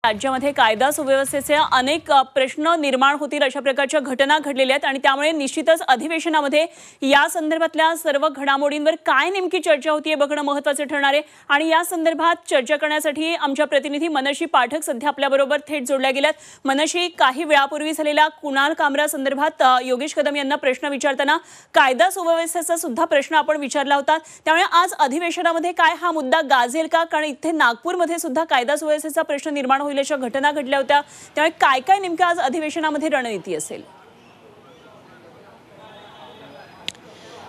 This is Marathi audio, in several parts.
राज्यामध्ये कायदा सुव्यवस्थेचे अनेक प्रश्न निर्माण होतील अशा प्रकारच्या घटना घडलेल्या आहेत आणि त्यामुळे निश्चितच अधिवेशनामध्ये या संदर्भातल्या सर्व घडामोडींवर काय नेमकी चर्चा होतीये बघणं महत्त्वाचं ठरणार आहे। आणि या संदर्भात चर्चा करण्यासाठी आमच्या प्रतिनिधी मनशी पाठक सध्या आपल्याबरोबर थेट जोडल्या गेल्यात। मनशी, काही वेळापूर्वी झालेल्या कुणाल कामरा संदर्भात योगेश कदम यांना प्रश्न विचारताना कायदा सुव्यवस्थेचा सुद्धा प्रश्न आपण विचारला होता, त्यामुळे आज अधिवेशनामध्ये काय हा मुद्दा गाजेल का? कारण इथे नागपूरमध्ये सुद्धा कायदा सुव्यवस्थेचा प्रश्न निर्माण होईल अशा घटना घडल्या होत्या, त्यामुळे काय काय नेमकं आज अधिवेशनामध्ये रणनीती असेल?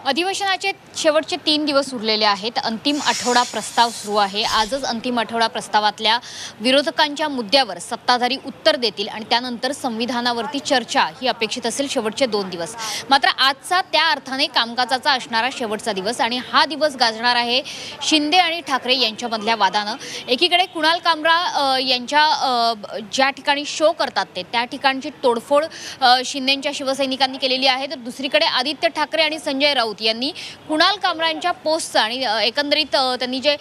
अधिवेशनाचे शेवटचे 3 दिवस उरलेले आहेत। अंतिम आठवडा प्रस्ताव सुरू आहे। आजच अंतिम आठवडा प्रस्तावातल्या विरोधकांच्या मुद्द्यावर सत्ताधारी उत्तर देतील आणि त्यानंतर संविधानावरती चर्चा ही अपेक्षित असेल शेवटचे 2 दिवस। मात्र आजचा त्या अर्थाने कामकाजाचा असणारा शेवटचा दिवस आणि हा दिवस गाजणार आहे शिंदे आणि ठाकरे यांच्यामधल्या वादानं। एकीकडे कुणाल कामरा यांच्या ज्या ठिकाणी शो करतात त्या ठिकाणची तोडफोड शिंदेंच्या शिवसैनिकांनी केलेली आहे, तर दुसरीकडे आदित्य ठाकरे आणि संजय राऊत यांनी कुणाल कामरांच्या पोस्टचं आणि एकंदरीत त्यांनी जे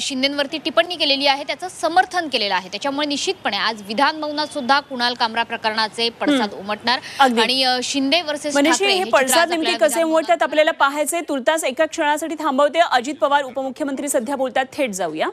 शिंदेंवरती टिप्पणी केलेली आहे त्याचं समर्थन केलेलं आहे। त्याच्यामुळे निश्चितपणे आज विधान भवनात सुद्धा कुणाल कामरा प्रकरणाचे पडसाद उमटणार आणि शिंदे वर्सेस ठाकरे हे पडसाद नेमके कसे उमटतात आपल्याला पाहायचे। तुर्तास एका क्षणासाठी थांबवते। अजित पवार उपमुख्यमंत्री सध्या बोलतात, थेट जाऊया।